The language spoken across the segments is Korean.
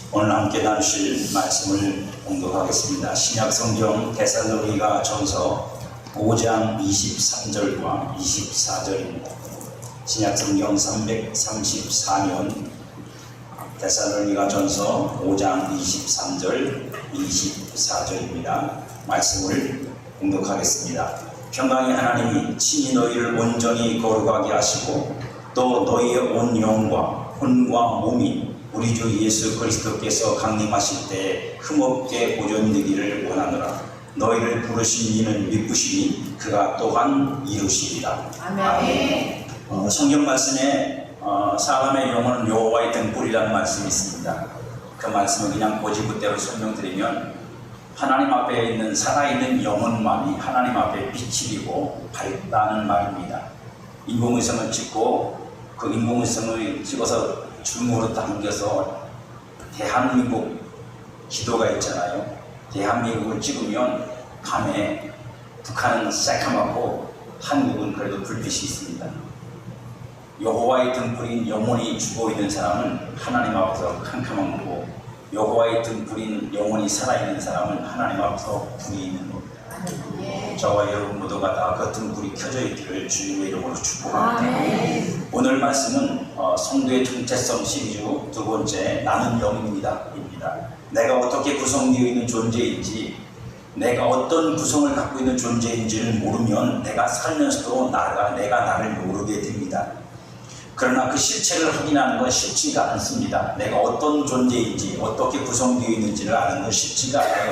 오늘 함께 나누실 말씀을 공독하겠습니다. 신약성경 데살로니가 전서 5장 23절과 24절입니다. 신약성경 334면 데살로니가 전서 5장 23절 24절입니다. 말씀을 공독하겠습니다. 평강의 하나님이 친히 너희를 온전히 거룩하게 하시고 또 너희의 온 영과 혼과 몸이 우리 주 예수 그리스도께서 강림하실 때에 흠없게 보존되기를 원하노라. 너희를 부르신 이는 미쁘시니 그가 또한 이루시리라. 아멘. 성경 말씀에 사람의 영혼은 여호와의 등불이라는 말씀이 있습니다. 그 말씀을 그냥 고지고대로 설명드리면 하나님 앞에 있는 살아있는 영혼만이 하나님 앞에 빛이 되고 밝다는 말입니다. 인공위성을 찍고 그 인공위성을 찍어서 줌으로 당겨서 대한민국 지도가 있잖아요. 대한민국을 찍으면 밤에 북한은 새까맣고 한국은 그래도 불빛이 있습니다. 여호와의 등불인 영혼이 죽어 있는 사람은 하나님 앞에서 캄캄한 거고, 여호와의 등불인 영혼이 살아있는 사람은 하나님 앞에서 불이 있는 겁니다. 저와 여러분 모두가 다 그 등불이 켜져 있기를 주님의 이름으로 축복합니다. 오늘 말씀은 성도의 정체성 시리즈 두 번째, 나는 영입니다. 내가 어떻게 구성되어 있는 존재인지, 내가 어떤 구성을 갖고 있는 존재인지를 모르면 내가 살면서도 내가 나를 모르게 됩니다. 그러나 그 실체를 확인하는 건 쉽지가 않습니다. 내가 어떤 존재인지, 어떻게 구성되어 있는지를 아는 건 쉽지가 않아요.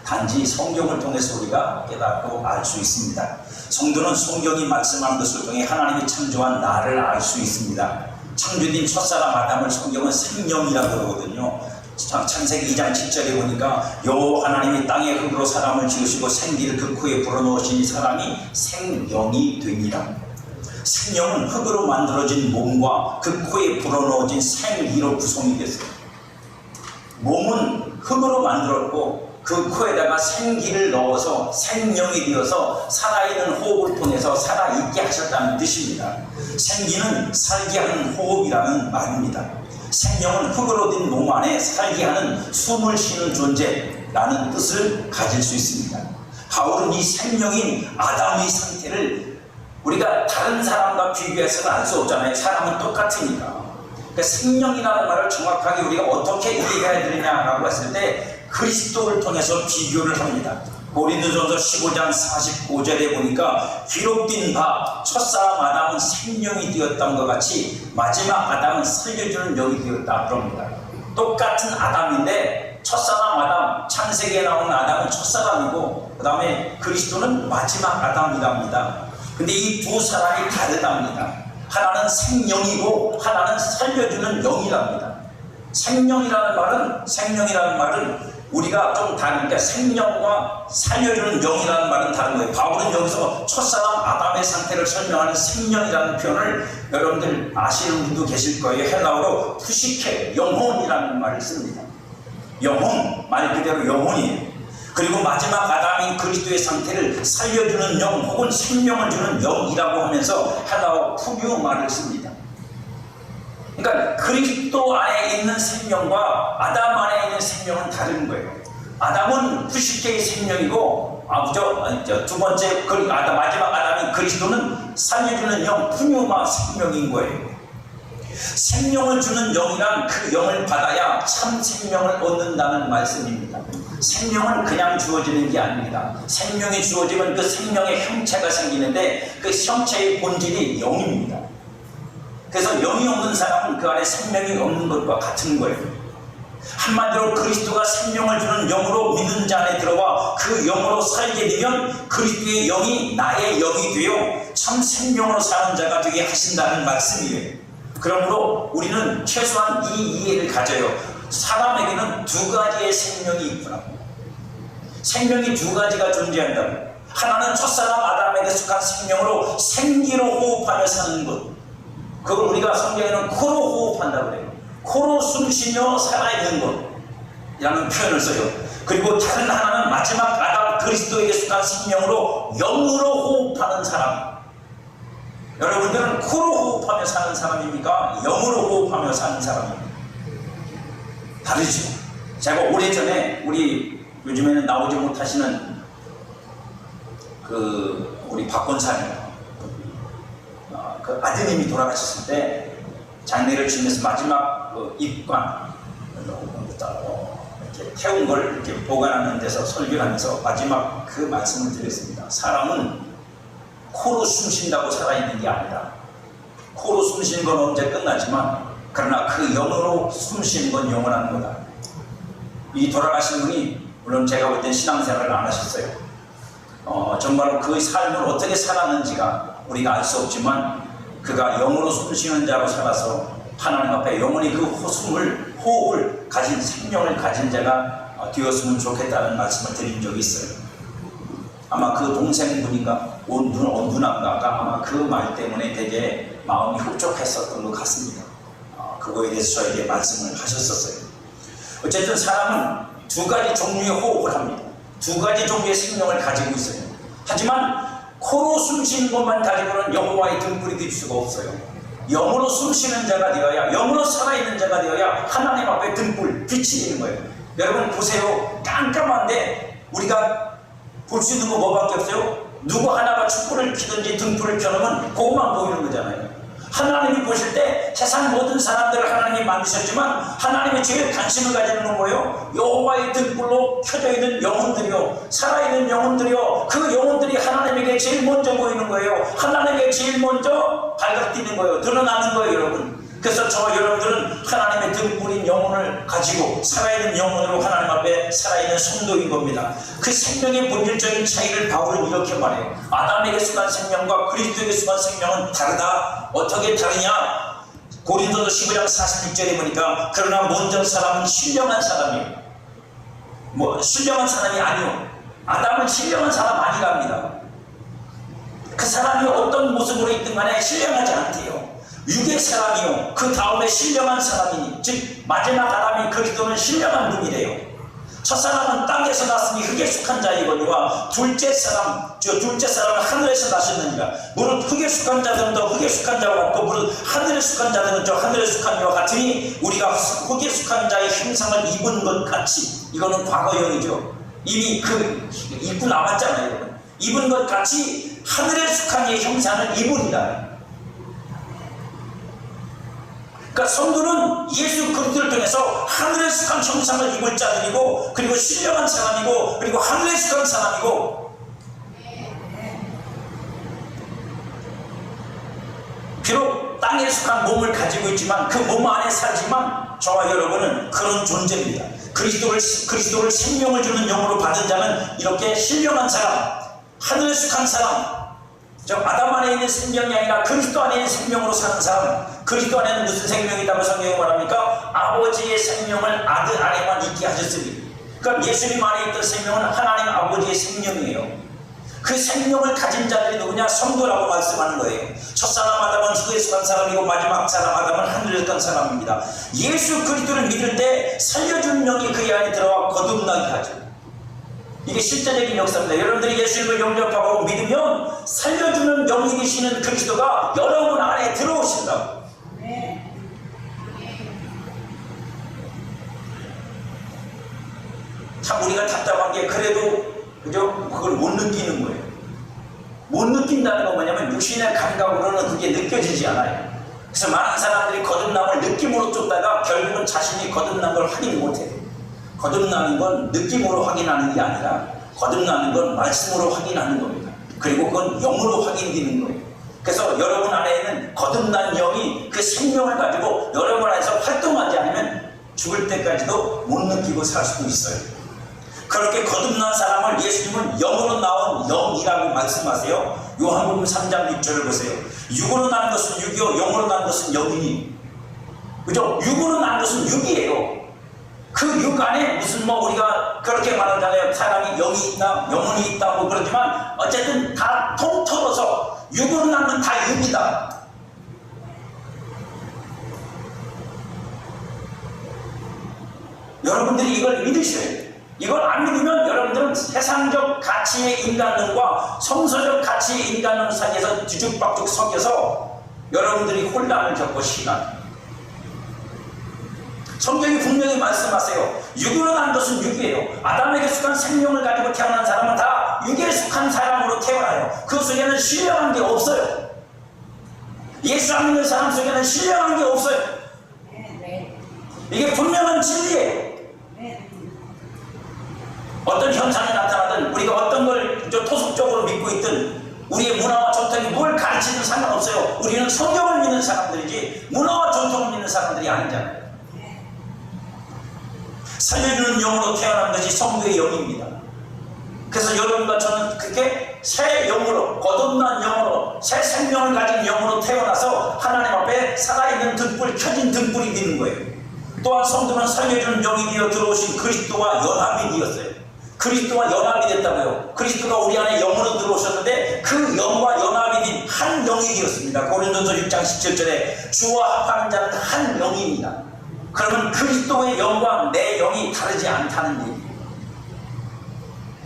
단지 성경을 통해서 우리가 깨닫고 알 수 있습니다. 성도는 성경이 말씀한 것을 통해 하나님이 창조한 나를 알 수 있습니다. 창조된 첫사람 아담을 성경은 생명이라고 그러거든요. 창세기 2장 7절에 보니까 여호와 하나님이 땅의 흙으로 사람을 지으시고 생기를 그 코에 불어넣으시니 사람이 생명이 되니라. 생명은 흙으로 만들어진 몸과 그 코에 불어넣어진 생기로 구성이 됐어요. 몸은 흙으로 만들었고 그 코에다가 생기를 넣어서 생명이 되어서 살아있는 호흡을 통해서 살아있게 하셨다는 뜻입니다. 생기는 살게 하는 호흡이라는 말입니다. 생명은 흙으로 된 몸 안에 살게 하는 숨을 쉬는 존재라는 뜻을 가질 수 있습니다. 바울은 이 생명인 아담의 상태를 우리가 다른 사람과 비교해서는 알 수 없잖아요. 사람은 똑같으니까. 그러니까 생명이라는 말을 정확하게 우리가 어떻게 이해해야 되느냐라고 했을 때 그리스도를 통해서 비교를 합니다. 고린도전서 15장 45절에 보니까 기록된 바 첫사람 아담은 생명이 되었던 것 같이 마지막 아담은 살려주는 영이 되었다 그럽니다. 똑같은 아담인데 첫사람 아담, 창세기에 나오는 아담은 첫사람이고 그 다음에 그리스도는 마지막 아담이랍니다. 근데 이 두 사람이 다르답니다. 하나는 생명이고 하나는 살려주는 영이랍니다. 생명이라는 말은 우리가 좀 다르니까 생명과 살려주는 영이라는 말은 다른 거예요. 바울은 여기서 첫사람 아담의 상태를 설명하는 생명이라는 표현을 여러분들 아시는 분도 계실 거예요. 헬라어로 푸시케, 영혼이라는 말을 씁니다. 영혼, 말 그대로 영혼이에요. 그리고 마지막 아담인 그리스도의 상태를 살려주는 영 혹은 생명을 주는 영이라고 하면서 헬라어 푸뉴말을 씁니다. 그러니까 그리스도 안에 있는 생명과 아담 안에 있는 생명은 다른 거예요. 아담은 푸시케의 생명이고 두 번째 마지막 아담인 그리스도는 살려주는 영 푸뉴마 생명인 거예요. 생명을 주는 영이란 그 영을 받아야 참 생명을 얻는다는 말씀입니다. 생명은 그냥 주어지는 게 아닙니다. 생명이 주어지면 그 생명의 형체가 생기는데 그 형체의 본질이 영입니다. 그래서 영이 없는 사람은 그 안에 생명이 없는 것과 같은 거예요. 한마디로 그리스도가 생명을 주는 영으로 믿는 자 안에 들어와 그 영으로 살게 되면 그리스도의 영이 나의 영이 되어 참 생명으로 사는 자가 되게 하신다는 말씀이에요. 그러므로 우리는 최소한 이 이해를 가져요. 사람에게는 두 가지의 생명이 있구나. 생명이 두 가지가 존재한다고. 하나는 첫사람 아담에게 속한 생명으로 생기로 호흡하며 사는 것. 그걸 우리가 성경에는 코로 호흡한다고 그래요. 코로 숨쉬며 살아있는 것이라는 표현을 써요. 그리고 다른 하나는 마지막 아담 그리스도에게 속한 생명으로 영으로 호흡하는 사람. 여러분들은 코로 호흡하며 사는 사람입니까? 영으로 호흡하며 사는 사람입니까? 다르죠. 제가 오래전에 우리 요즘에는 나오지 못하시는 우리 박 권사님 그 아드님이 돌아가셨을 때 장례를 치면서 마지막 입관 이렇게 태운 걸 이렇게 보관하는 데서 설교를 하면서 마지막 그 말씀을 드렸습니다. 사람은 코로 숨쉰다고 살아있는 게 아니라 코로 숨쉬는 건 언제 끝나지만 그러나 그 영으로 숨쉬는 건 영원한 거다. 이 돌아가신 분이 물론 제가 볼 땐 신앙생활을 안 하셨어요. 정말로 그 삶을 어떻게 살았는지가 우리가 알 수 없지만 그가 영으로 숨쉬는 자로 살아서 하나님 앞에 영원히 그 호흡을 가진 생명을 가진 자가 되었으면 좋겠다는 말씀을 드린 적이 있어요. 아마 그 동생분인가 누나가 아마 그 말 때문에 되게 마음이 흡족했었던 것 같습니다. 그거에 대해서 저에게 말씀을 하셨었어요. 어쨌든 사람은 두 가지 종류의 호흡을 합니다. 두 가지 종류의 생명을 가지고 있어요. 하지만 코로 숨쉬는 것만 가지고는 여호와의 등불이 될 수가 없어요. 영으로 숨쉬는 자가 되어야, 영으로 살아있는 자가 되어야 하나님 앞에 등불, 빛이 되는 거예요. 여러분 보세요. 깜깜한데 우리가 볼 수 있는 거 뭐밖에 없어요? 누구 하나가 촛불을 켜든지 등불을 켜놓으면 그것만 보이는 거잖아요. 하나님이 보실 때 세상 모든 사람들을 하나님이 만드셨지만 하나님이 제일 관심을 가지는 건 뭐예요? 여호와의 등불로 켜져 있는 영혼들이요, 살아있는 영혼들이요, 그 영혼들이 하나님에게 제일 먼저 보이는 거예요. 하나님에게 제일 먼저 발각뛰는 거예요. 드러나는 거예요, 여러분. 그래서 저와 여러분들은 하나님의 등불인 영혼을 가지고 살아있는 영혼으로 하나님 앞에 살아있는 성도인 겁니다. 그 생명의 본질적인 차이를 바울은 이렇게 말해요. 아담에게 속한 생명과 그리스도에게 속한 생명은 다르다. 어떻게 다르냐? 고린도서 15장 46절에 보니까 그러나 먼저 사람은 신령한 사람이에요. 신령한 사람이 아니요. 아담은 신령한 사람 아니랍니다. 그 사람이 어떤 모습으로 있든 간에 신령하지 않대요. 육의 사람이요, 그 다음에 신령한 사람이니, 즉 마지막 아담이 그리스도는 신령한 분이래요. 첫 사람은 땅에서 났으니 흙에 속한 자이거니와 둘째 사람은 하늘에서 나셨느니라. 무릇 흙에 속한 자들은 더 흙에 속한 자와 같고 무릇 하늘에 속한 자들은 저 하늘에 속한 자와 같으니 우리가 흙에 속한 자의 형상을 입은 것 같이, 이거는 과거형이죠. 이미 입고 나왔잖아요. 입은 것 같이 하늘에 속한 이의 형상을 입으리라. 그러니까 성도는 예수 그리스도를 통해서 하늘에 속한 형상을 입을 자들이고, 그리고 신령한 사람이고, 그리고 하늘에 속한 사람이고, 비록 땅에 속한 몸을 가지고 있지만 그 몸 안에 살지만 저와 여러분은 그런 존재입니다. 그리스도를 생명을 주는 영으로 받은 자는 이렇게 신령한 사람, 하늘에 속한 사람, 아담 안에 있는 생명이 아니라 그리스도 안에 있는 생명으로 사는 사람. 그리스도 안에는 무슨 생명이 있다고 성경이 말합니까? 아버지의 생명을 아들 안에만 있게 하셨으니. 그러니까 예수님 안에 있던 생명은 하나님 아버지의 생명이에요. 그 생명을 가진 자들이 누구냐? 성도라고 말씀하는 거예요. 첫사람 아담은 흙에 속한 사람이고 마지막 사람 아담은 하늘에 속한 사람입니다. 예수 그리스도를 믿을 때 살려준 영이 그의 안에 들어와 거듭나게 하죠. 이게 실제적인 역사입니다. 여러분들이 예수님을 영접하고 믿으면 살려주는 영이 되시는 그리스도가 여러분 안에 들어오신다고. 참 우리가 답답한 게 그래도 그걸 못 느끼는 거예요. 못 느낀다는 건 뭐냐면 육신의 감각으로는 그게 느껴지지 않아요. 그래서 많은 사람들이 거듭남을 느낌으로 쫓다가 결국은 자신이 거듭난 걸 확인 못해요. 거듭나는 건 느낌으로 확인하는 게 아니라 거듭나는 건 말씀으로 확인하는 겁니다. 그리고 그건 영으로 확인되는 거예요. 그래서 여러분 안에는 거듭난 영이 그 생명을 가지고 여러분 안에서 활동하지 않으면 죽을 때까지도 못 느끼고 살 수도 있어요. 그렇게 거듭난 사람을 예수님은 영으로 나온 영이라고 말씀하세요. 요한복음 3장 6절을 보세요. 육으로 난 것은 육이요 영으로 난 것은 영이니. 그죠? 육으로 난 것은 육이에요. 그 육 안에 무슨 우리가 그렇게 말하잖아요. 사람이 영이 있다, 영혼이 있다 그러지만 어쨌든 다 통틀어서 육으로 난 건 다 육이다. 여러분들이 이걸 믿으셔야 돼요. 이걸 안 믿으면 여러분들은 세상적 가치의 인간론과 성서적 가치의 인간론 사이에서 뒤죽박죽 섞여서 여러분들이 혼란을 겪고 시간. 성경이 분명히 말씀하세요. 육으로 난 것은 육이에요. 아담에게 속한 생명을 가지고 태어난 사람은 다 육에 속한 사람으로 태어나요. 그 속에는 신령한 게 없어요. 예수 안 믿는 사람 속에는 신령한 게 없어요. 이게 분명한 진리예요. 어떤 현상이 나타나든 우리가 어떤 걸 토속적으로 믿고 있든 우리의 문화와 전통이 뭘 가르치든 상관없어요. 우리는 성경을 믿는 사람들이지 문화와 전통을 믿는 사람들이 아니잖아요. 살려주는 영으로 태어난 것이 성부의 영입니다. 그래서 여러분과 저는 그렇게 새 영으로, 거듭난 영으로, 새 생명을 가진 영으로 태어나서 하나님 앞에 살아있는 등불, 켜진 등불이 되는 거예요. 또한 성도는 살려주는 영이 되어 들어오신 그리스도와 연합이 되었어요. 그리스도와 연합이 됐다고요. 그리스도가 우리 안에 영으로 들어오셨는데 그 영과 연합이 된 한 영이 되었습니다. 고린도서 6장 17절에 주와 합하는 자는 한 영입니다. 그러면 그리스도의 영과 내 영이 다르지 않다는 얘기예요.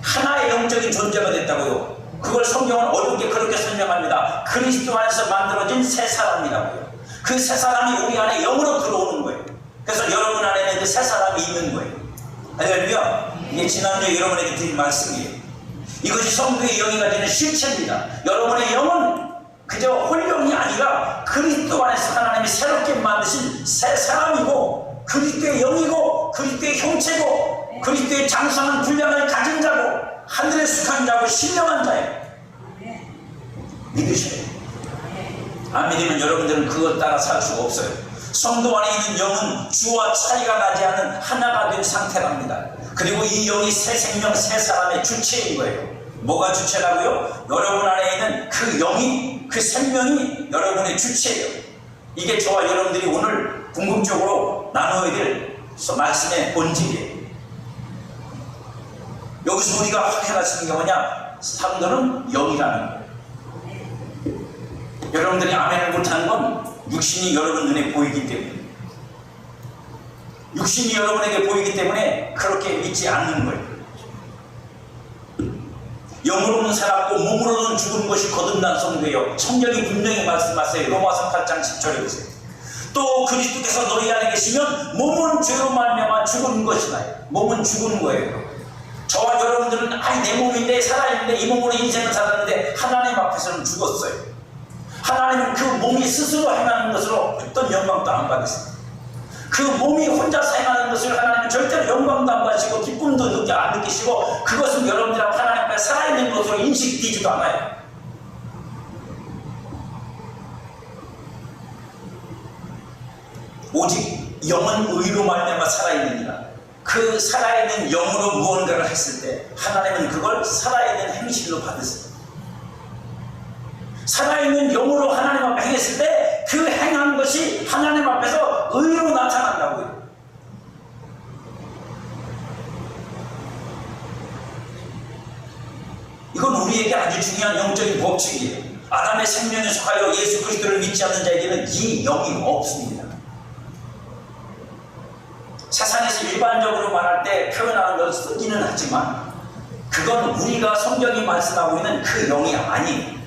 하나의 영적인 존재가 됐다고요. 그걸 성경은 어렵게 그렇게 설명합니다. 그리스도 안에서 만들어진 새 사람이라고요. 그 새 사람이 우리 안에 영으로 들어오는 거예요. 그래서 여러분 안에는 그 새 사람이 있는 거예요. 할렐루야. 이게 지난주에 여러분에게 드린 말씀이에요. 이것이 성도의 영이 가지는 실체입니다. 여러분의 영은 그저 홀령이 아니라 그리스도 안에서 하나님이 새롭게 만드신 새 사람이고 그리스도의 영이고 그리스도의 형체고 그리스도의 장성한 분량을 가진 자고 하늘에 속한 자고 신령한 자예요. 믿으셔야 돼요. 안 믿으면 여러분들은 그것 따라 살 수가 없어요. 성도 안에 있는 영은 주와 차이가 나지 않는 하나가 된 상태랍니다. 그리고 이 영이 새 생명, 새 사람의 주체인 거예요. 뭐가 주체라고요? 여러분 안에 있는 그 영이, 그 생명이 여러분의 주체예요. 이게 저와 여러분들이 오늘 궁극적으로 나눠야 될 말씀의 본질이에요. 여기서 우리가 확인하시는 게 뭐냐? 성도는 영이라는 거예요. 여러분들이 아멘을 못하는 건 육신이 여러분 눈에 보이기 때문에, 육신이 여러분에게 보이기 때문에 그렇게 믿지 않는 거예요. 영으로는 살았고 몸으로는 죽은 것이 거듭난 성도예요. 성경이 분명히 말씀하세요. 로마서 8장 10절에 보세요. 또 그리스도께서 너희 안에 계시면 몸은 죄로 말미암아 죽은 것이나요. 몸은 죽은 거예요. 저와 여러분들은 내 몸인데 살아있는데 이 몸으로 인생을 살았는데 하나님 앞에서는 죽었어요. 하나님은 그 몸이 스스로 행하는 것으로 어떤 영광도 안 받으십니다. 그 몸이 혼자서 행하는 것을 하나님은 절대로 영광도 안 받으시고 기쁨도 안 느끼시고 그것은 여러분들하고 하나님 앞에 살아있는 것으로 인식되지도 않아요. 오직 영은 의로 말미암아 살아있느니라. 그 살아있는 영으로 무언가를 했을 때 하나님은 그걸 살아있는 행실로 받으세요. 살아있는 영으로 하나님 앞에 행했을 때 그 행한 것이 하나님 앞에서 의로 나타난다고요. 이건 우리에게 아주 중요한 영적인 법칙이에요. 아담의 생명에 속하여 예수 그리스도를 믿지 않는 자에게는 이 영이 없습니다. 세상에서 일반적으로 말할 때 표현하는 것을 쓰기는 하지만 그건 우리가 성경이 말씀하고 있는 그 영이 아니에요.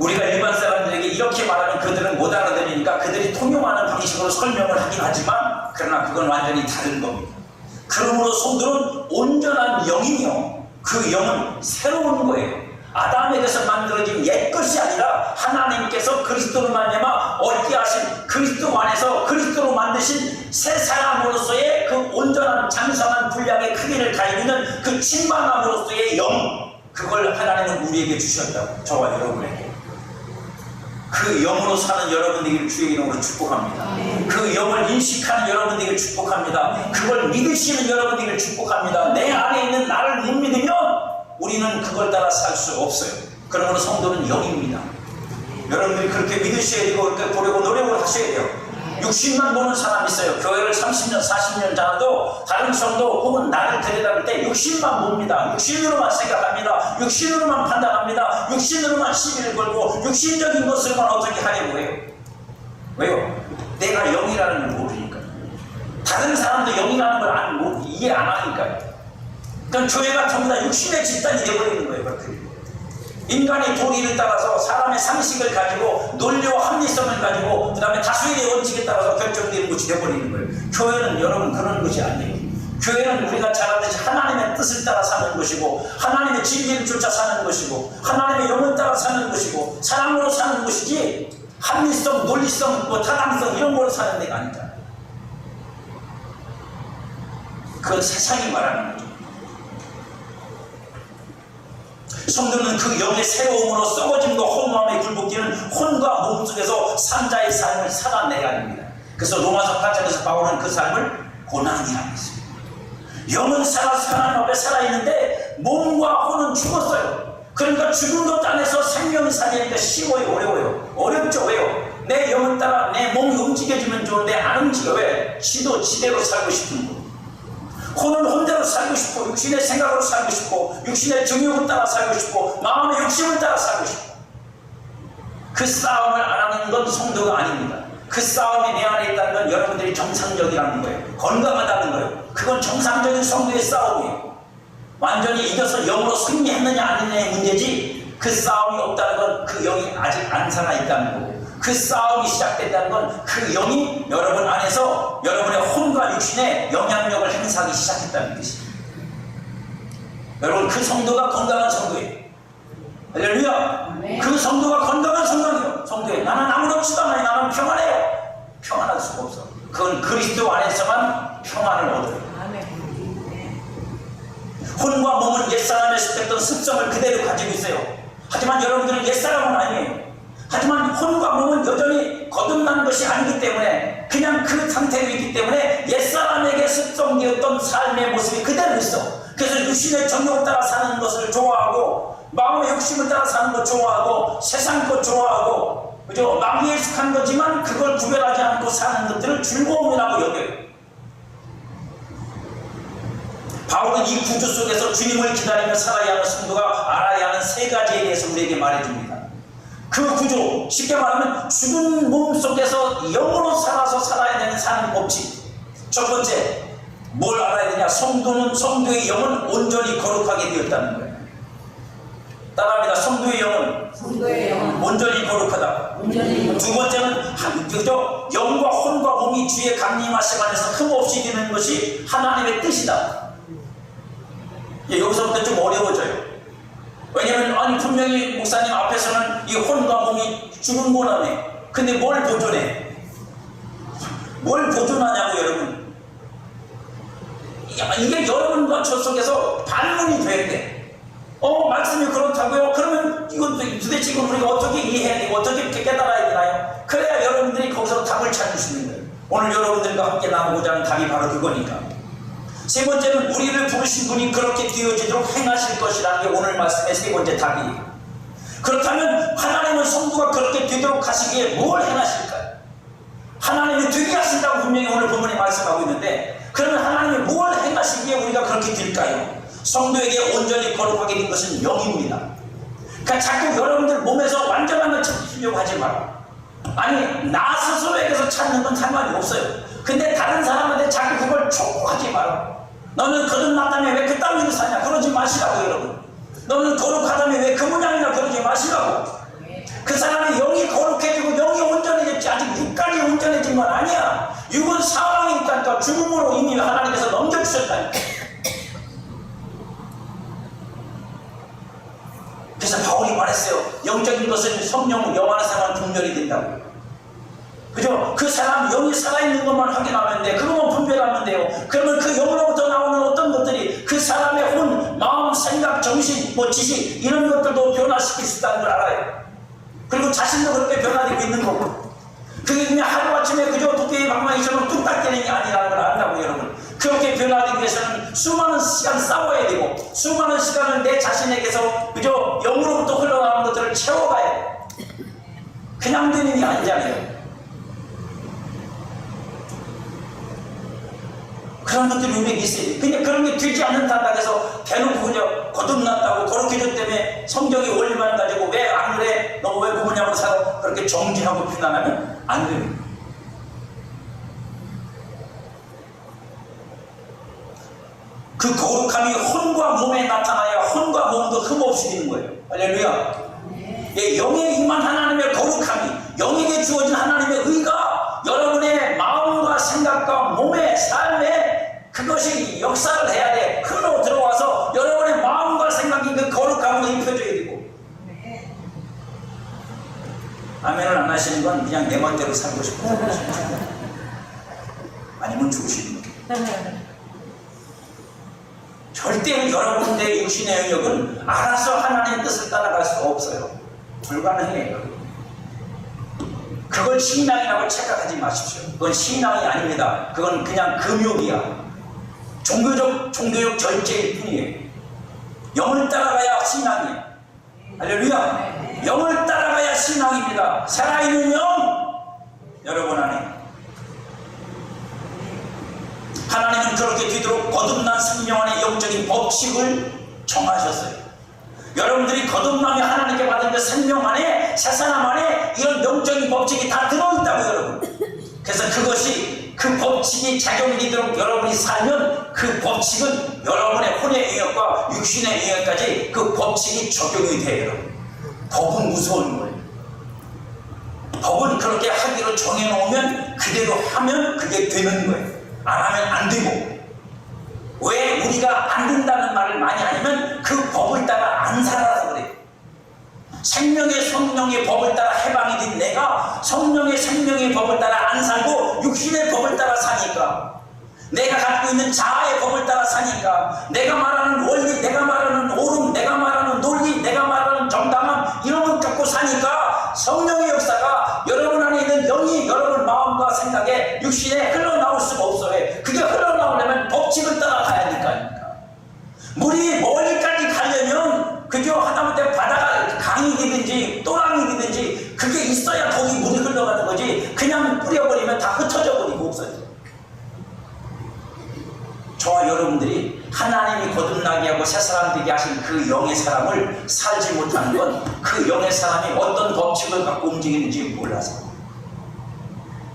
우리가 일반 사람들에게 이렇게 말하면 그들은 못 알아들으니까 그들이 통용하는 방식으로 설명을 하긴 하지만 그러나 그건 완전히 다른 겁니다. 그러므로 성도는 온전한 영이며 그 영은 새로운 거예요. 아담에게서 만들어진 옛 것이 아니라 하나님께서 그리스도로 말미암아 얻게 하신 그리스도 안에서 그리스도로 만드신 새 사람으로서의 그 온전한 장성한 분량의 크기를 가지고 있는 그 충만함으로서의 영, 그걸 하나님은 우리에게 주셨다고. 저와 여러분에게. 그 영으로 사는 여러분들에게 주의 이름으로 축복합니다. 그 영을 인식하는 여러분들에게 축복합니다. 그걸 믿으시는 여러분들에게 축복합니다. 내 안에 있는 나를 못 믿으면 우리는 그걸 따라 살 수 없어요. 그러므로 성도는 영입니다. 여러분들이 그렇게 믿으셔야 되고 그렇게 보려고 노력을 하셔야 돼요. 육신만 보는 사람이 있어요. 교회를 30년, 40년 다녀도 다른 성도 혹은 나를 데려다볼 때 육신만 봅니다. 육신으로만 생각합니다. 육신으로만 판단합니다. 육신으로만 시비를 걸고 육신적인 것을만 어떻게 하려고 해요. 왜요? 내가 영이라는 걸 모르니까. 다른 사람도 영이라는 걸 이해 안 하니까요. 그러니까 교회가 전부 다 육신의 집단이 되어버리는 거예요. 그렇게. 인간의 도리를 따라서 사람의 상식을 가지고 논리와 합리성을 가지고 그 다음에 다수의 원칙에 따라서 결정되는 것이 되어버리는 거예요. 교회는 여러분 그런 것이 아니에요. 교회는 우리가 잘 알듯이 하나님의 뜻을 따라 사는 것이고 하나님의 진리를 쫓아 사는 것이고 하나님의 영을 따라 사는 것이고 사랑으로 사는 것이지 합리성, 논리성, 타당성 이런 걸로 사는 데가 아니다. 그건 세상이 말하는 거죠. 성도는 그 영의 새로움으로 썩어짐과 허무함에 굴복기는 혼과 몸 속에서 산자의 삶을 살아내야 합니다. 그래서 로마서 8장에서 바울은 그 삶을 고난이라고 했습니다. 영은 살아서 하나님 앞에 살아있는데 몸과 혼은 죽었어요. 그러니까 죽은 것 안에서 생명이 살리니까 쉬워요, 어려워요? 어렵죠. 왜요? 내 영을 따라 내 몸이 움직여지면 좋은데 안 움직여. 왜? 지도 지대로 살고 싶은 거. 혼은 혼대로 살고 싶고 육신의 생각으로 살고 싶고 육신의 정욕을 따라 살고 싶고 마음의 욕심을 따라 살고 싶고 그 싸움을 안 하는 건 성도가 아닙니다. 그 싸움이 내 안에 있다는 건 여러분들이 정상적이라는 거예요. 건강하다는 거예요. 그건 정상적인 성도의 싸움이에요. 완전히 이겨서 영으로 승리했느냐 아니냐의 문제지 그 싸움이 없다는 건 그 영이 아직 안 살아있다는 거고 그 싸움이 시작된다는 건 그 영이 여러분 안에서 여러분의 혼과 육신에 영향력을 행사하기 시작했다는 것입니다. 여러분 그 성도가 건강한 성도예요. 할렐루야. 그 성도가 건강한 성도예요. 나는 아무렇지도 않아요. 나는 평안해요. 평안할 수가 없어. 그건 그리스도 안에서만 평안을 얻어요. 혼과 몸은 옛사람에 속했던 습성을 그대로 가지고 있어요. 하지만 여러분들은 옛사람은 아니에요. 하지만 혼과 몸은 여전히 거듭난 것이 아니기 때문에 그냥 그 상태로 있기 때문에 옛사람에게 습성되었던 삶의 모습이 그대로 있어. 그래서 육신의 정욕을 따라 사는 것을 좋아하고 마음의 욕심을 따라 사는 것 좋아하고 세상 것 좋아하고 그죠? 마귀에 속한 거지만 그걸 구별하지 않고 사는 것들을 즐거움이라고 여겨요. 바울은 이 구조 속에서 주님을 기다리며 살아야 하는 성도가 알아야 하는 세 가지에 대해서 우리에게 말해줍니다. 그 구조, 쉽게 말하면 죽은 몸 속에서 영으로 살아서 살아야 되는 사는 법칙. 첫 번째, 뭘 알아야 되냐? 성도의 영은 온전히 거룩하게 되었다는 거예요. 따라합니다. 성도의 영은 온전히 거룩하다. 두 번째는 영과 혼과 몸이 주의 강림하심 안에서 흠없이 되는 것이 하나님의 뜻이다. 여기서부터 좀 어려워져요. 왜냐면 분명히 목사님 앞에서는 이 혼과 몸이 죽은 거라네. 근데 뭘 보존해? 뭘 보존하냐고 여러분. 이게 여러분과 저 속에서 반문이 돼야 돼. 말씀이 그렇다고요? 그러면 이건 도대체 이건 우리가 어떻게 이해해야 되고 어떻게 깨달아야 되나요? 그래야 여러분들이 거기서 답을 찾을 수 있는 거예요. 오늘 여러분들과 함께 나누고자 하는 답이 바로 그거니까. 세 번째는 우리를 부르신 분이 그렇게 되어지도록 행하실 것이라는 게 오늘 말씀의 세 번째 답이에요. 그렇다면 하나님은 성도가 그렇게 되도록 하시기에 뭘 행하실까요? 하나님이 되게 하신다고 분명히 오늘 본문에 말씀하고 있는데 그러면 하나님이 뭘 행하시기에 우리가 그렇게 될까요? 성도에게 온전히 거룩하게 된 것은 영입니다. 그러니까 자꾸 여러분들 몸에서 완전한 걸 찾으려고 하지 마라. 아니 나 스스로에게서 찾는 건 상관이 없어요. 근데 다른 사람한테 자꾸 그걸 촉구하지 마라. 너는 거듭났다며 왜 그딴 일을 사냐? 그러지 마시라고 여러분. 너는 거룩하다며 왜 그 모양이냐? 그러지 마시라고. 그 사람이 영이 거룩해지고 영이 온전해졌지 아직 육까지 온전해진 건 아니야. 육은 사망이 있다니까 죽음으로 이미 하나님께서 넘겨주셨다니까. 그래서 바울이 말했어요. 영적인 것은 성령, 영 안에 사람은 분별이 된다고. 그죠? 그 사람 영이 살아있는 것만 확인하면 돼. 그것만 분별하면 돼요. 그러면 그 영으로부터 나오는 어떤 것들이 그 사람의 혼, 마음, 생각, 정신, 지식 이런 것들도 변화시킬 수 있다는 걸 알아요. 그리고 자신도 그렇게 변화되고 있는 거고. 그게 그냥 하루아침에 그저 도깨비 방망이처럼 뚝딱 되는 게 아니라는 걸 안다고 여러분. 그렇게 변화되기 위해서는 수많은 시간 싸워야 되고 수많은 시간을 내 자신에게서 그저 영으로부터 흘러나오는 것들을 채워가야 돼. 그냥 되는 게 아니잖아요. 그런 것들이 우리에게 있어요. 근데 그런 게 되지 않는다고 해서 대놓고 그냥 거듭났다고 거룩해졌다며 성경의 원리만 가지고 왜 안 그래? 너 왜 그러냐고 살아? 그렇게 정지하고 비난하면 안 됩니다. 그 거룩함이 혼과 몸에 나타나야 혼과 몸도 흠없이 되는 거예요. 할렐루야. 영에 임한 하나님의 거룩함이, 영에게 주어진 하나님의 의가 여러분의 마음과 생각과 몸의 삶에 그것이 역사를 해야 돼. 흘러 들어와서 여러분의 마음과 생각이 그 거룩함으로 입혀져야 되고. 아멘을 안 하시는 건 그냥 내 멋대로 살고 싶어서 그러시는 아니면 죽으시는 거예요. 절대 여러분의 육신의 영역은 알아서 하나님의 뜻을 따라갈 수가 없어요. 불가능해요. 그걸 신앙이라고 착각하지 마십시오. 그건 신앙이 아닙니다. 그건 그냥 금욕이야. 종교적 절제일 뿐이에요. 영을 따라가야 신앙이에요. 할렐루야. 영을 따라가야 신앙입니다. 살아있는 영, 여러분 안에. 하나님은 그렇게 되도록 거듭난 생명 안에 영적인 법칙을 정하셨어요. 여러분들이 거듭나며 하나님께 받은 그 생명 안에, 새사람 안에 이런 영적인 법칙이 다 들어있다고 여러분. 그래서 그것이, 그 법칙이 작용이 되도록 여러분이 살면 그 법칙은 여러분의 혼의 영역과 육신의 영역까지 그 법칙이 적용이 돼요. 여러분. 법은 무서운 거예요. 법은 그렇게 하기로 정해놓으면 그대로 하면 그게 되는 거예요. 안 하면 안 되고. 왜 우리가 안 된다는 말을 많이 하냐면 그 법을 따라 안 살아서 그래요. 생명의 성령의 법을 따라 해방이 된 내가 성령의 생명의 법을 따라 안 살고 육신의 법을 따라 사니까, 내가 갖고 있는 자아의 법을 따라 사니까, 내가 말하는 원리, 내가 말하는 옳음, 내가 말하는 논리, 내가 말하는 정당함, 이런 걸 갖고 사니까 성령의 역사가 여러분 안에 있는 영이 여러분 마음과 생각에 육신에 흘러나올 수가 없어요. 그게 흘러나오려면 법칙을 따라가야 하니까. 물이 멀리까지 가려면 그저 하다못해 바다가 강이 되든지 또랑이 되든지 그게 있어야 거기 물이 흘러가는 거지, 그냥 뿌려버리면 다 흩어져 버리고 없어져. 저와 여러분들이 하나님이 거듭나게 하고 새사람 되게 하신 그 영의 사람을 살지 못하는 건 그 영의 사람이 어떤 법칙을 갖고 움직이는지 몰라서.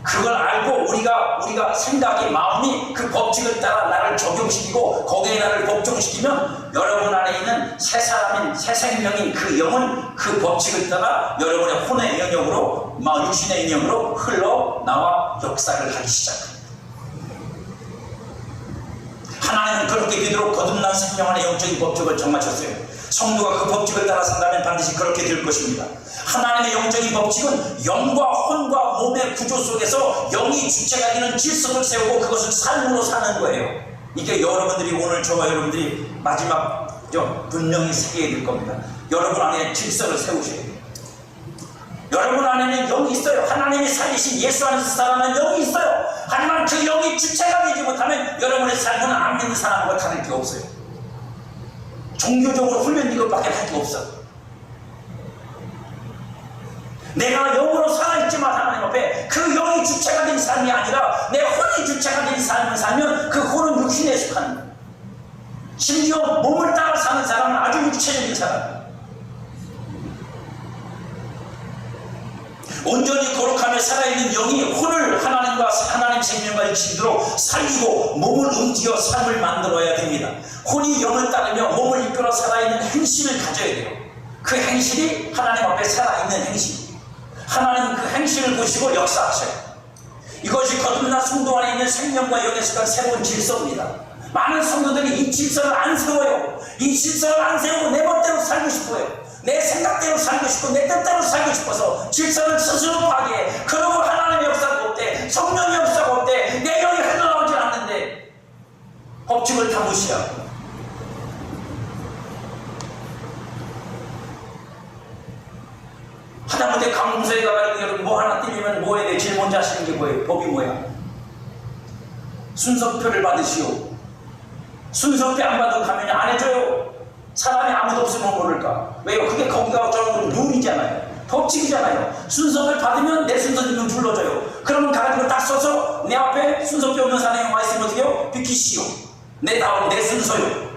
그걸 알고 우리가 생각이, 마음이 그 법칙을 따라 나를 적용시키고 거기에 나를 복종시키면 여러분 안에 있는 새 사람인, 새 생명인 그 영은 그 법칙을 따라 여러분의 혼의 영역으로, 육신의 영역으로 흘러나와 역사를 하기 시작합니다. 하나님은 그렇게 되도록 거듭난 생명 안에 영적인 법칙을 정하셨어요. 성도가 그 법칙을 따라 산다면 반드시 그렇게 될 것입니다. 하나님의 영적인 법칙은 영과 혼과 몸의 구조 속에서 영이 주체가 되는 질서를 세우고 그것을 삶으로 사는 거예요. 이게 여러분들이 오늘 저와 여러분들이 마지막 분명히 새겨야 될 겁니다. 여러분 안에 질서를 세우셔야 돼요. 여러분 안에는 영이 있어요. 하나님이 살리신 예수 안에서 살아나는 영이 있어요. 하지만 그 영이 주체가 되지 못하면 여러분의 삶은 안 믿는 사람과 다를 게 없어요. 종교적으로 훈련된 것밖에 할 게 없어. 내가 영으로 살아있지만 하나님 앞에 그 영이 주체가 된 삶이 아니라 내 혼이 주체가 된 삶을 살면 그 혼은 육신에 속하는 거예요. 심지어 몸을 따라 사는 사람은 아주 육체적인 사람이에요. 온전히 거룩하며 살아있는 영이 혼을 하나님과 하나님 생명과 일치도록 살리고 몸을 움직여 삶을 만들어야 됩니다. 혼이 영을 따르며 몸을 이끌어 살아있는 행실을 가져야 돼요. 그 행실이 하나님 앞에 살아있는 행실. 하나님은 그 행실을 보시고 역사하셔요. 이것이 거듭난 성도 안에 있는 생명과 영에 속한 새로운 질서입니다. 많은 성도들이 이 질서를 안 세워요. 이 질서를 안 세우고 내 멋대로 살고 싶어요. 내 생각대로 살고 싶고 내 뜻대로 살고 싶어서 질서를 스스로 파괴해. 그러고 하나님의 역사가 없대, 성령의 역사가 없대, 내 영이 흘러나오지 않는데 법칙을 다 무시하고. 하다못해 강무소에 가가지고 여러분 뭐 하나 띄면 뭐 해야 돼? 제일 먼저 하시는 게 뭐예요? 법이 뭐야? 순서표를 받으시오. 순서표 안 받으면 가면이 안 해줘요. 사람이 아무도 없으면 모를까? 왜요? 그게 거기가 저런 룰이잖아요. 법칙이잖아요. 순서를 받으면 내 순서님은 불러줘요. 그러면 가가지고 딱 써서 내 앞에 순서표 없는 사람이 와 있으면 어떻게 해요? 비키시오. 내 다음 내 순서요.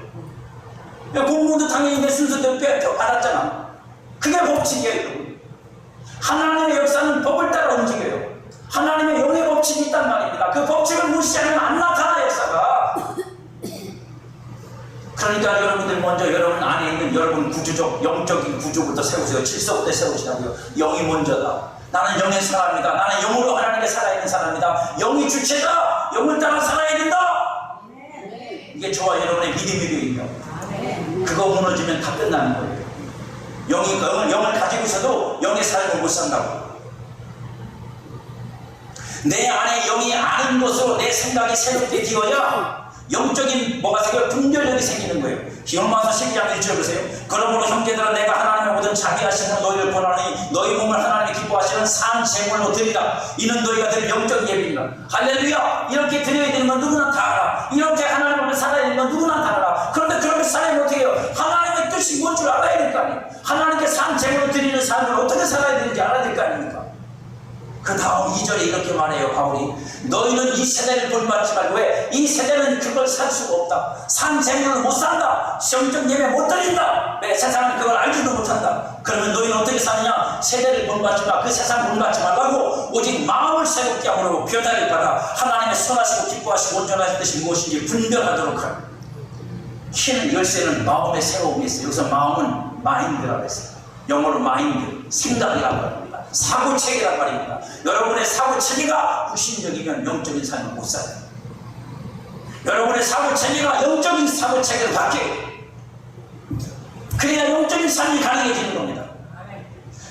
공무원도 당연히 내 순서대로 받았잖아. 그게 법칙이에요. 하나님의 역사는 법을 따라 움직여요. 하나님의 영의 법칙이 있단 말입니다. 그 법칙을 무시하면 안 나타나, 역사가. 그러니까 여러분들 먼저 여러분 안에 있는 여러분 구조적 영적인 구조부터 세우세요. 질서부터 세우시라고요. 영이 먼저다. 나는 영의 사람이다. 나는 영으로 하나님께 살아있는 사람이다. 영이 주체다. 영을 따라 살아야 된다. 이게 저와 여러분의 믿음이에요. 그거 무너지면 다 끝나는 거예요. 영을 가지고 있어도 영의 삶을 못 산다고. 내 안에 영이 아는 것으로 내 생각이 새롭게 되어야 영적인 뭐가 생겨요? 분별력이 생기는 거예요. 로마서 12장 1절 보세요. 그러므로 형제들아 내가 하나님의 모든 자비하시는 너희를 권하니 너희 몸을 하나님의 기뻐하시는 산 제물로 드리라. 이는 너희가 드릴 영적 예비니라. 할렐루야. 이렇게 드려야 되는 건 누구나 다 알아. 이렇게 하나님 앞에 살아야 되는 건 누구나 다 알아. 그런데 그렇게 살아야 어떻게 해요? 하나님의 뜻이 뭔 줄 알아야 될 거 아니에요. 하나님께 산 제물로 드리는 삶을 어떻게 살아야 되는지 알아야 될 거 아닙니까? 그 다음 2절에 이렇게 말해요. 바울이 너희는 이 세대를 본받지 말고 왜? 이 세대는 그걸 살 수가 없다. 산 재물을 못 산다. 영적 예배 못 드린다. 왜? 세상은 그걸 알지도 못한다. 그러면 너희는 어떻게 사느냐? 세대를 본받지 마. 그 세상 본받지 말라고 오직 마음을 새롭게 함으로 변화를 받아 하나님의 선하시고 기뻐하시고 온전하신 뜻이 무엇인지 분별하도록 하라. 키는 열쇠는 마음의 새로움이 있어요. 여기서 마음은 마인드라고 했어요. 영어로 마인드, 생각이라고 합니다. 사고체계란 말입니다. 여러분의 사고체계가 불신적이면 영적인 삶을 못 살아요. 여러분의 사고체계가 영적인 사고체계로 바뀌어요. 그래야 영적인 삶이 가능해지는 겁니다.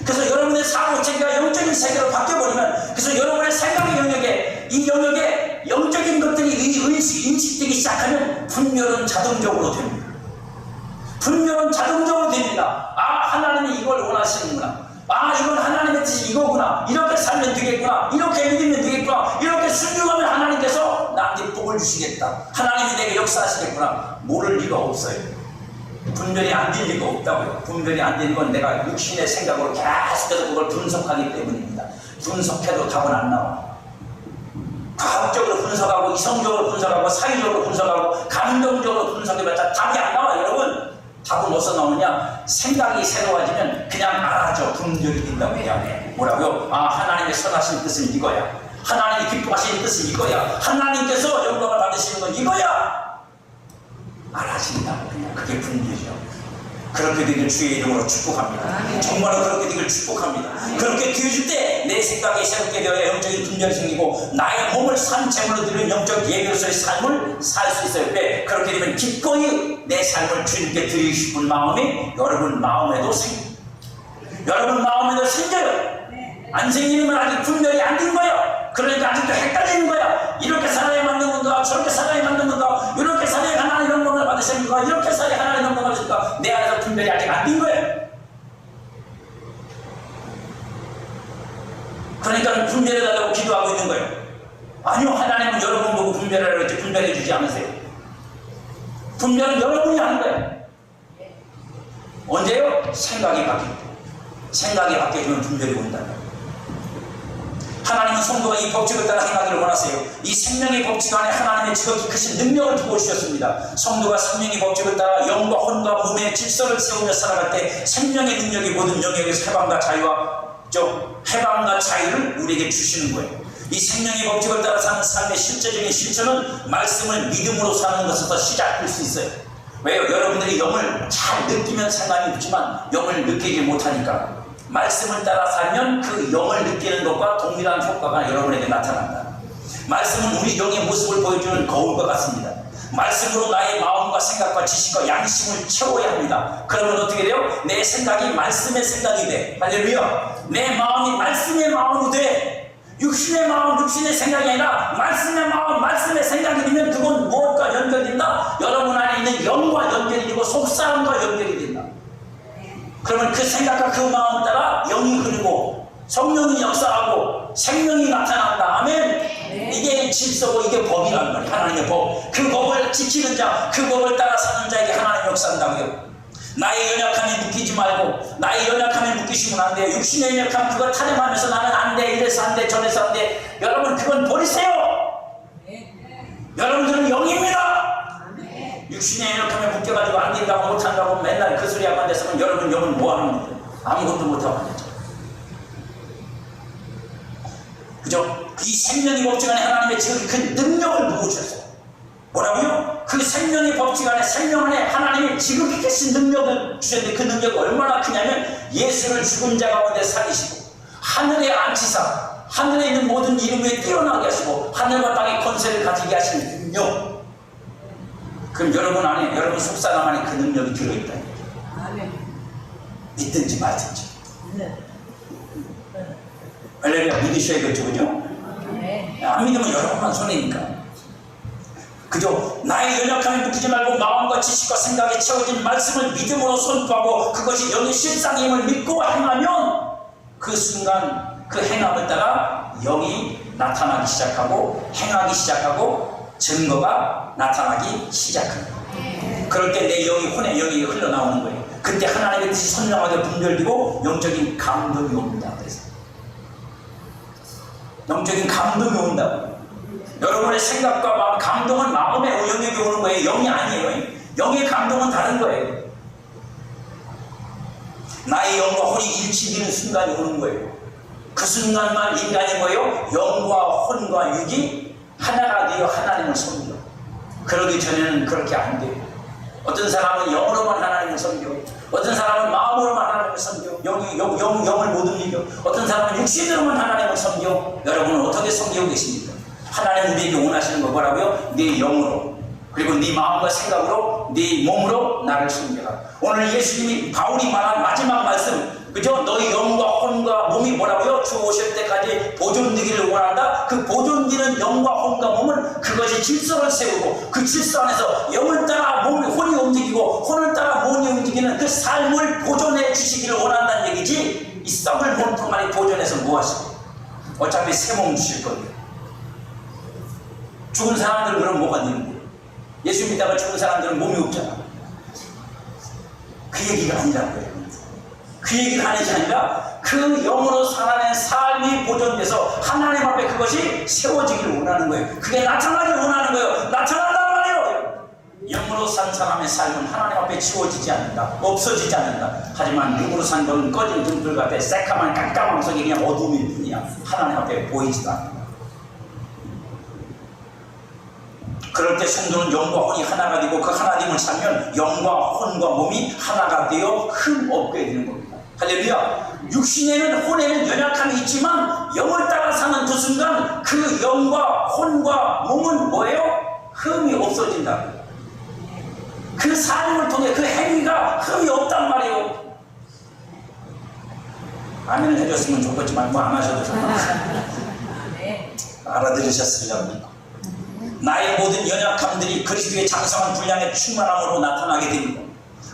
그래서 여러분의 사고체계가 영적인 세계로 바뀌어버리면, 그래서 여러분의 생각의 영역에, 이 영역에 영적인 것들이 인식되기 시작하면 분별은 자동적으로 됩니다. 분별은 자동적으로 됩니다. 아, 하나님이 이걸 원하시는구나. 아, 이건 하나님의 뜻이 이거구나. 이렇게 살면 되겠구나. 이렇게 믿으면 되겠구나. 이렇게 순종하면 하나님께서 나한테 복을 주시겠다. 하나님이 내게 역사하시겠구나. 모를 리가 없어요. 분별이 안 될 리가 없다고요. 분별이 안 되는 건 내가 육신의 생각으로 계속해서 그걸 분석하기 때문입니다. 분석해도 답은 안 나와. 과학적으로 분석하고 이성적으로 분석하고 사회적으로 분석하고 감정적으로 분석해봤자 답이 안 나와. 여러분, 답은 어디서 나오느냐? 생각이 새로워지면 그냥 알아죠. 분별이 된다고 해야 돼. 뭐라고요? 아, 하나님의 선하신 뜻은 이거야. 하나님이 기뻐하시는 뜻은 이거야. 하나님께서 영광을 받으시는 건 이거야. 알아진다고. 그냥 그게 분별이죠. 그렇게 되길 주의 이름으로 축복합니다. 정말로 그렇게 되길 축복합니다. 그렇게 되어질 때 내 생각이 새롭게 되어야 영적인 분별이 생기고 나의 몸을 산 제물로 드리는 영적 예배로서의 삶을 살 수 있어요. 왜? 그렇게 되면 기꺼이 내 삶을 주님께 드리고 싶은 마음이 여러분 마음에도 생겨요. 여러분 마음에도 생겨요. 안 생기는 건 아직 분별이 안 된 거예요. 그러니까 아직도 헷갈리는 거야. 이렇게 살아야 맞는 건가? 저렇게 살아야 맞는 건가? 이렇게 살아야 하나님 영광을 받으시는 건가? 이렇게 살아야 하나님 영광을 받으시는 건가? 내 안에서 분별이 아직 안 된 거예요. 그러니까 분별해달라고 기도하고 있는 거예요. 아니요, 하나님은 여러분 보고 분별하라고 했지 분별해 주지 않으세요. 분별은 여러분이 하는 거예요. 언제요? 생각이 바뀔 때. 생각이 바뀌어지면 분별이 온다. 하나님은 성도가 이 법칙을 따라 행하기를 원하세요. 이 생명의 법칙 안에 하나님의 지극히 크신 능력을 두고 주셨습니다. 성도가 생명의 법칙을 따라 영과 혼과 몸의 질서를 세우며 살아갈 때 생명의 능력이 모든 영역에서 해방과 자유를 우리에게 주시는 거예요. 이 생명의 법칙을 따라 사는 삶의 실제적인 실천은 말씀을 믿음으로 사는 것에서 시작될 수 있어요. 왜요? 여러분들이 영을 잘 느끼면 상관이 없지만 영을 느끼지 못하니까 말씀을 따라 살면 그 영을 느끼는 것과 동일한 효과가 여러분에게 나타난다. 말씀은 우리 영의 모습을 보여주는 거울과 같습니다. 말씀으로 나의 마음과 생각과 지식과 양심을 채워야 합니다. 그러면 어떻게 돼요? 내 생각이 말씀의 생각이 돼. 할렐루야. 내 마음이 말씀의 마음이 돼. 육신의 마음, 육신의 생각이 아니라 말씀의 마음, 말씀의 생각이 되면 그건 무엇과 연결된다? 여러분 안에 있는 영과 연결이 되고 속사람과 연결이 된다. 그러면 그 생각과 그 마음을 따라 영이 흐르고 성령이 역사하고 생명이 나타난다. 아멘. 이게 질서고 이게 법이란 말이에요. 하나님의 법. 그 법을 지키는 자, 그 법을 따라 사는 자에게 하나님 역사한다고요. 나의 연약함에 묶이지 말고, 나의 연약함에 묶이시면 안 돼요. 육신의 연약함 그거 타령하면서 나는 안 돼, 이래서 안 돼, 저래서 안 돼. 여러분 그건 버리세요. 여러분들은 영입니다. 육신의 연약함에 묶여가지고 안 된다고 못한다고 맨날 그 소리 하면 됐으면 여러분 영은 뭐하는 거예요? 아무것도 못하고 하는 거죠. 그죠? 이 생명의 법칙 안에 하나님의 지극히 큰 능력을 부어주셨어요. 뭐라고요? 그 생명의 법칙 안에, 생명 안에 하나님이 지극히 크신 능력을 주셨는데 그 능력이 얼마나 크냐면 예수를 죽은 자 가운데 살리시고 하늘에 앉히사 하늘에 있는 모든 이름 위에 뛰어나게 하시고 하늘과 땅의 권세를 가지게 하시는 능력. 그럼 여러분 안에, 여러분 속사람 안에 그 능력이 들어있다. 믿든지 말든지. 할렐루야. 믿으셔야겠죠. 안 믿으면 여러분만 손해니까. 그저 나의 연약함을 느끼지 말고 마음과 지식과 생각에 채워진 말씀을 믿음으로 선포하고 그것이 영의 실상임을 믿고 행하면 그 순간 그 행함을 따라 영이 나타나기 시작하고 행하기 시작하고 증거가 나타나기 시작합니다. 그럴 때 내 영이 혼의 영이 흘러나오는 거예요. 그때 하나님의 뜻이 선명하게 분별되고 영적인 감동이 옵니다. 그래서 영적인 감동이 온다고. 여러분의 생각과 마음, 감동은 마음의 영역에 오는 거예요. 영이 아니에요. 영의 감동은 다른 거예요. 나의 영과 혼이 일치되는 순간이 오는 거예요. 그 순간만 인간이 뭐예요? 영과 혼과 육이 하나가 되어 하나님을 섬겨. 그러기 전에는 그렇게 안 돼요. 어떤 사람은 영으로만 하나님을 섬겨. 어떤 사람은 마음으로만 하나님을 섬겨. 영을 못 움직여. 어떤 사람은 육신으로만 하나님을 섬겨. 여러분은 어떻게 섬기고 계십니까? 하나님 우리에게 원하시는 거 뭐라고요? 네 영으로, 그리고 네 마음과 생각으로, 네 몸으로 나를 섬겨라. 오늘 예수님이, 바울이 말한 마지막 말씀, 그죠? 너희 영과 혼과 몸이 뭐라고요? 주 오실 때까지 보존되기를 원한다. 그 보존되는 영과 혼과 몸은 그것이 질서를 세우고 그 질서 안에서 영을 따라 혼이 움직이고 혼을 따라 몸이 움직이는 그 삶을 보존해 주시기를 원한다는 얘기지. 이 썩을 몸통만이 보존해서 뭐 하시고? 어차피 새 몸 주실 거예요. 죽은 사람들은 그럼 뭐가 되는데? 예수 믿다가 죽은 사람들은 몸이 없잖아. 그 얘기가 아니라고요. 그 얘기가 아니지 아니라 그 영으로 살아낸 삶이 보존돼서 하나님 앞에 그것이 세워지기를 원하는 거예요. 그게 나타나기를 원하는 거예요. 나타난단 말이에요. 영으로 산 사람의 삶은 하나님 앞에 지워지지 않는다. 없어지지 않는다. 하지만 육으로 산 것은 꺼진 등불 같아 새까만 깜깜한 속에 그냥 어둠일 뿐이야. 하나님 앞에 보이지도 않는다. 그럴 때 성도는 영과 혼이 하나가 되고 그 하나됨을 살면 영과 혼과 몸이 하나가 되어 흠 없게 되는 겁니다. 할렐루야. 육신에는 혼에는 연약함이 있지만 영을 따라 사는 그 순간 그 영과 혼과 몸은 뭐예요? 흠이 없어진다. 그 삶을 통해 그 행위가 흠이 없단 말이에요. 아멘을 해줬으면 좋겠지만 뭐 안 하셔도 상관없어요. 알아들으셨으려고. 나의 모든 연약함들이 그리스도의 장성한 분량의 충만함으로 나타나게 됩니다.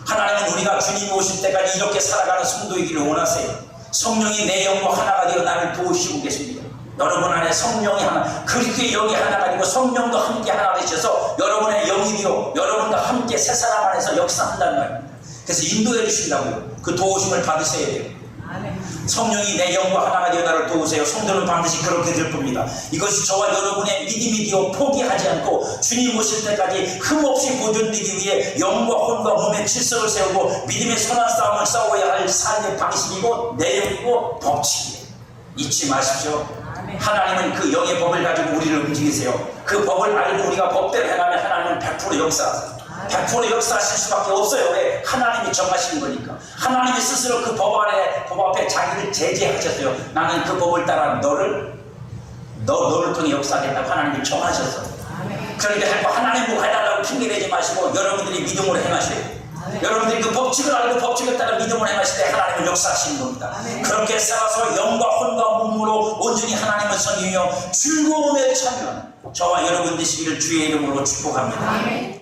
하나님은 우리가 주님이 오실 때까지 이렇게 살아가는 성도이기를 원하세요. 성령이 내 영과 하나가 되어 나를 도우시고 계십니다. 여러분 안에 성령이 하나, 그리스도의 영이 하나가 되고 성령도 함께 하나 되셔서 여러분의 영이 되어 여러분과 함께 세 사람 안에서 역사한다는 말입니다. 그래서 인도해 주신다고요. 그 도우심을 받으셔야 돼요. 성령이 내 영과 하나가 되어 나를 도우세요. 성도는 반드시 그렇게 될 겁니다. 이것이 저와 여러분의 믿음이 되어 포기하지 않고 주님 오실 때까지 흠없이 보존되기 위해 영과 혼과 몸의 질서를 세우고 믿음의 선한 싸움을 싸워야 할 삶의 방식이고 내용이고 법칙이에요. 잊지 마십시오. 하나님은 그 영의 법을 가지고 우리를 움직이세요. 그 법을 알고 우리가 법대로 행하면 하나님은 100% 역사하세요. 100% 역사하실 수밖에 없어요. 왜? 하나님이 정하시는 거니까. 하나님이 스스로 그 법 앞에 자기를 제재하셨어요. 나는 그 법을 따라 너를 통해 역사하겠다고 하나님이 정하셨어요. 그러니까 하나님 뭐 해달라고 핑계대지 마시고 여러분들이 믿음으로 행하셔야 돼요. 여러분들이 그 법칙을 알고 법칙을 따라 믿음으로 행하실 때 하나님은 역사하시는 겁니다. 그렇게 살아서 영과 혼과 몸으로 온전히 하나님을 섬기며 즐거움에 참여하는 저와 여러분 되시기를 주의 이름으로 축복합니다.